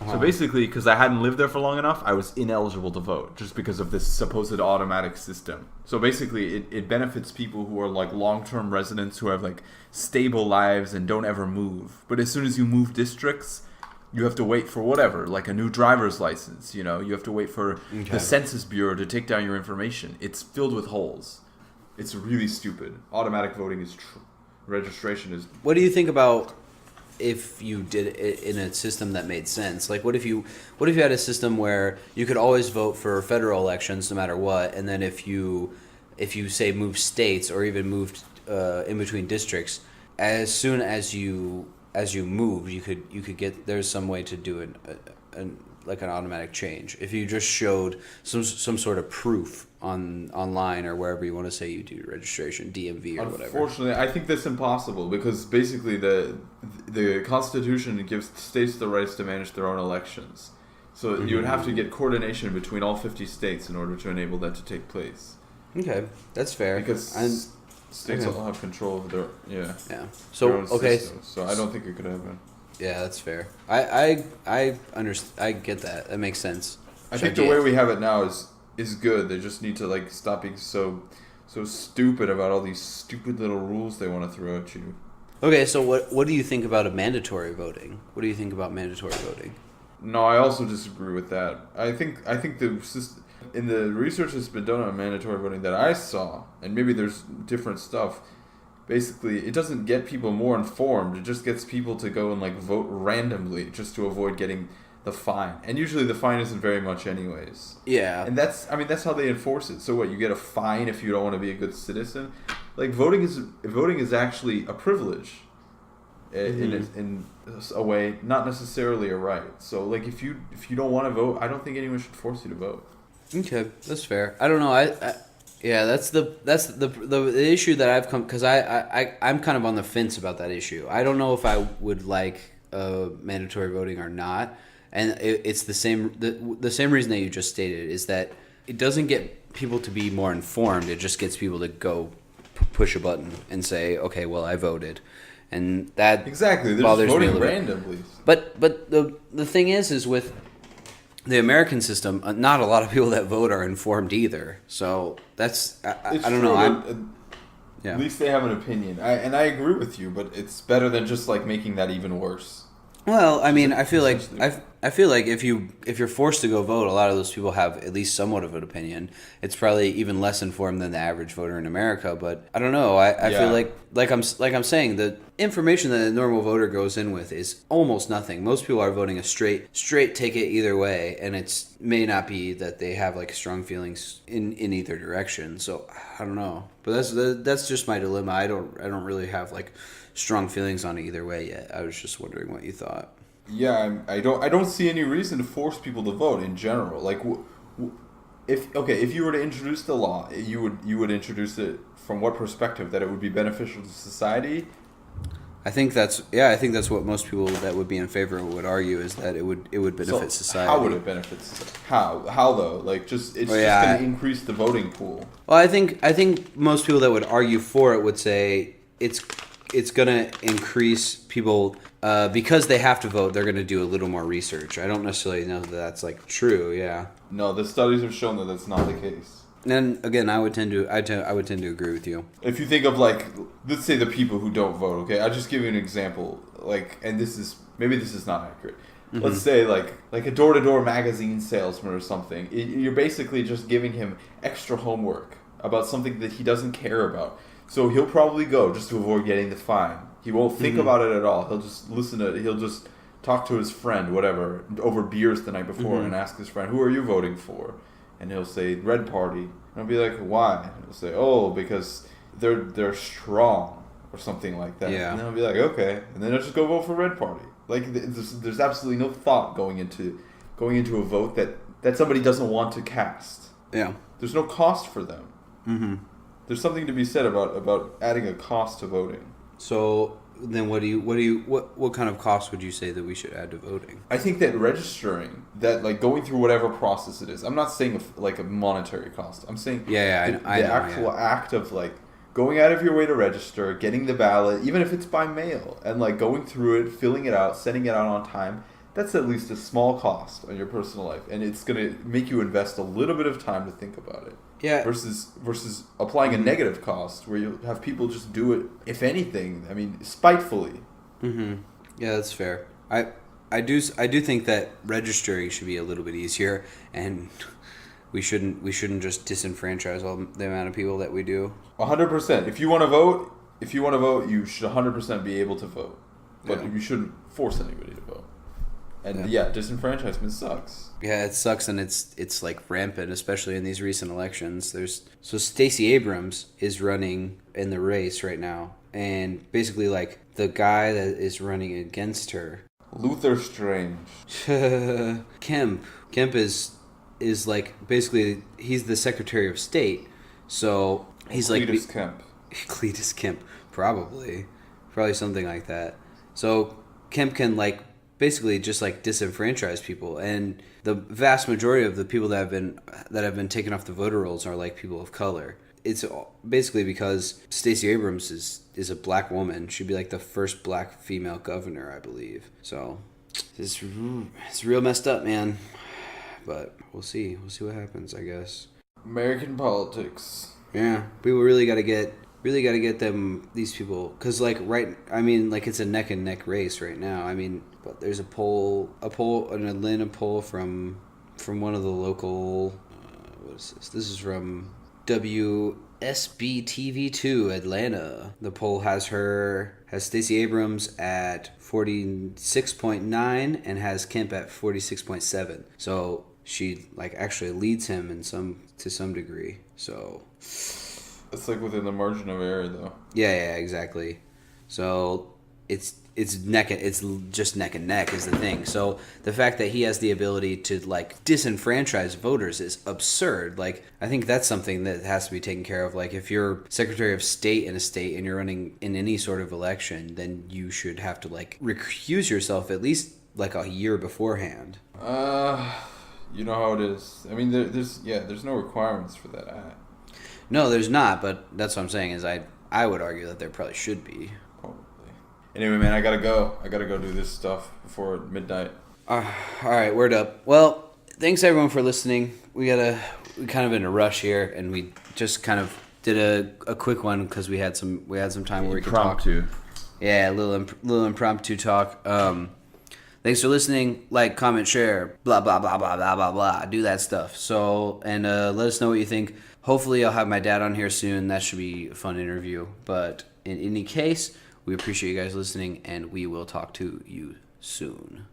[SPEAKER 3] So basically, because I hadn't lived there for long enough, I was ineligible to vote just because of this supposed automatic system. So basically, it benefits people who are like long-term residents who have like stable lives and don't ever move. But as soon as you move districts, you have to wait for whatever, like a new driver's license. You know, you have to wait for the Census Bureau to take down your information. It's filled with holes. It's really stupid. Automatic voting is registration is.
[SPEAKER 1] What do you think about if you did it in a system that made sense? Like, what if you had a system where you could always vote for federal elections no matter what, and then if you say moved states or even moved in between districts, as soon as you move, you could get, there's some way to do an automatic change if you just showed some sort of proof online or wherever you want to say you do registration, DMV or whatever.
[SPEAKER 3] Unfortunately, I think that's impossible because basically the Constitution gives states the rights to manage their own elections. So you would have to get coordination between all 50 states in order to enable that to take place.
[SPEAKER 1] Okay, that's fair.
[SPEAKER 3] Because states all have control of their
[SPEAKER 1] So
[SPEAKER 3] their own
[SPEAKER 1] okay,
[SPEAKER 3] systems. So I don't think it could happen.
[SPEAKER 1] Yeah, that's fair. I understand. I get that. That makes sense.
[SPEAKER 3] I think the way we have it now is good. They just need to like stop being so stupid about all these stupid little rules they want to throw at you.
[SPEAKER 1] Okay, so what do you think about a mandatory voting? What do you think about mandatory voting?
[SPEAKER 3] No, I also disagree with that. I think the system, in the research that's been done on mandatory voting that I saw, and maybe there's different stuff. Basically, it doesn't get people more informed. It just gets people to go and like vote randomly just to avoid getting the fine. And usually the fine isn't very much anyways.
[SPEAKER 1] Yeah.
[SPEAKER 3] And that's how they enforce it. So what, you get a fine if you don't want to be a good citizen? Like voting is actually a privilege in a way, not necessarily a right. So like if you don't want to vote, I don't think anyone should force you to vote.
[SPEAKER 1] Okay, that's fair. I don't know. Yeah, that's the issue that I've come, because I'm kind of on the fence about that issue. I don't know if I would like mandatory voting or not, and it's the same reason that you just stated, is that it doesn't get people to be more informed. It just gets people to go push a button and say, okay, well, I voted, and that
[SPEAKER 3] exactly, they're
[SPEAKER 1] bothers
[SPEAKER 3] just
[SPEAKER 1] me a
[SPEAKER 3] voting
[SPEAKER 1] little
[SPEAKER 3] randomly.
[SPEAKER 1] But the thing is with the American system, not a lot of people that vote are informed either. So that's I don't know.
[SPEAKER 3] At least they have an opinion, and I agree with you. But it's better than just like making that even worse.
[SPEAKER 1] Well, I mean, I feel like if you're forced to go vote, a lot of those people have at least somewhat of an opinion. It's probably even less informed than the average voter in America. But I don't know. I feel like I'm saying, the information that a normal voter goes in with is almost nothing. Most people are voting a straight ticket either way, and it may not be that they have like strong feelings in either direction. So I don't know. But that's just my dilemma. I don't really have like strong feelings on it either way yet. I was just wondering what you thought.
[SPEAKER 3] Yeah, I don't see any reason to force people to vote in general. Like, if you were to introduce the law, you would introduce it from what perspective? That it would be beneficial to society?
[SPEAKER 1] I think that's what most people that would be in favor would argue, is that it would benefit society.
[SPEAKER 3] How would it benefit society? How though? Like, it's just going to increase the voting pool.
[SPEAKER 1] Well, I think most people that would argue for it would say it's going to increase people because they have to vote. They're going to do a little more research. I don't necessarily know that that's like true. Yeah.
[SPEAKER 3] No, the studies have shown that that's not the case.
[SPEAKER 1] And again, I would tend to agree with you.
[SPEAKER 3] If you think of like, let's say the people who don't vote. Okay, I'll just give you an example. Like, and this is not accurate. Mm-hmm. Let's say like a door-to-door magazine salesman or something. You're basically just giving him extra homework about something that he doesn't care about. So he'll probably go just to avoid getting the fine. He won't think about it at all. He'll just listen to it. He'll just talk to his friend, whatever, over beers the night before,
[SPEAKER 1] Mm-hmm.
[SPEAKER 3] and ask his friend, "Who are you voting for?" And he'll say, "Red Party." And I'll be like, "Why?" And he'll say, "Oh, because they're strong," or something like that.
[SPEAKER 1] Yeah.
[SPEAKER 3] And then I'll be like, "Okay," and then I'll just go vote for Red Party. Like, there's absolutely no thought going into a vote that somebody doesn't want to cast.
[SPEAKER 1] Yeah.
[SPEAKER 3] There's no cost for them.
[SPEAKER 1] Mm-hmm.
[SPEAKER 3] There's something to be said about adding a cost to voting.
[SPEAKER 1] So then what kind of cost would you say that we should add to voting?
[SPEAKER 3] I think that registering, that like going through whatever process it is, I'm not saying like a monetary cost. I'm saying the actual act of like going out of your way to register, getting the ballot, even if it's by mail, and like going through it, filling it out, sending it out on time. That's at least a small cost on your personal life, and it's gonna make you invest a little bit of time to think about it.
[SPEAKER 1] Yeah.
[SPEAKER 3] Versus applying a negative cost where you have people just do it, if anything, I mean, spitefully.
[SPEAKER 1] Mm-hmm. Yeah, that's fair. I do think that registering should be a little bit easier, and we shouldn't just disenfranchise all the amount of people that we do.
[SPEAKER 3] 100%. If you want to vote, you should 100% be able to vote, but you shouldn't force anybody to vote. And disenfranchisement sucks.
[SPEAKER 1] Yeah, it sucks, and it's like rampant, especially in these recent elections. So Stacey Abrams is running in the race right now, and basically like the guy that is running against her,
[SPEAKER 3] Luther Strange.
[SPEAKER 1] Kemp is like basically he's the Secretary of State, so he's
[SPEAKER 3] Cletus Kemp.
[SPEAKER 1] Cletus Kemp, probably something like that. So Kemp can like basically just like disenfranchise people, and the vast majority of the people that have been taken off the voter rolls are like people of color. It's basically because Stacey Abrams is a black woman. She'd be like the first black female governor, I believe. So it's real messed up, man. But we'll see what happens, I guess.
[SPEAKER 3] American politics.
[SPEAKER 1] Yeah, people really got to get these people, because like it's a neck and neck race right now. I mean, but there's an Atlanta poll from one of the local what is this? This is from WSB-TV2 Atlanta. The poll has Stacey Abrams at 46.9 and has Kemp at 46.7. So she like actually leads him to some degree. So
[SPEAKER 3] it's like within the margin of error, though.
[SPEAKER 1] Yeah, exactly. So it's just neck and neck is the thing. So the fact that he has the ability to like disenfranchise voters is absurd. Like, I think that's something that has to be taken care of. Like, if you're Secretary of State in a state and you're running in any sort of election, then you should have to like recuse yourself at least like a year beforehand.
[SPEAKER 3] You know how it is. I mean, there's no requirements for that act.
[SPEAKER 1] No, there's not, but that's what I'm saying is I would argue that there probably should be.
[SPEAKER 3] Probably. Anyway, man, I gotta go do this stuff before midnight.
[SPEAKER 1] All right, word up. Well, thanks everyone for listening. We kind of in a rush here, and we just kind of did a quick one because we had some time where we could talk. Yeah, a little impromptu talk. Thanks for listening. Like, comment, share, blah blah blah blah blah blah blah. Do that stuff. So, and let us know what you think. Hopefully, I'll have my dad on here soon. That should be a fun interview. But in any case, we appreciate you guys listening, and we will talk to you soon.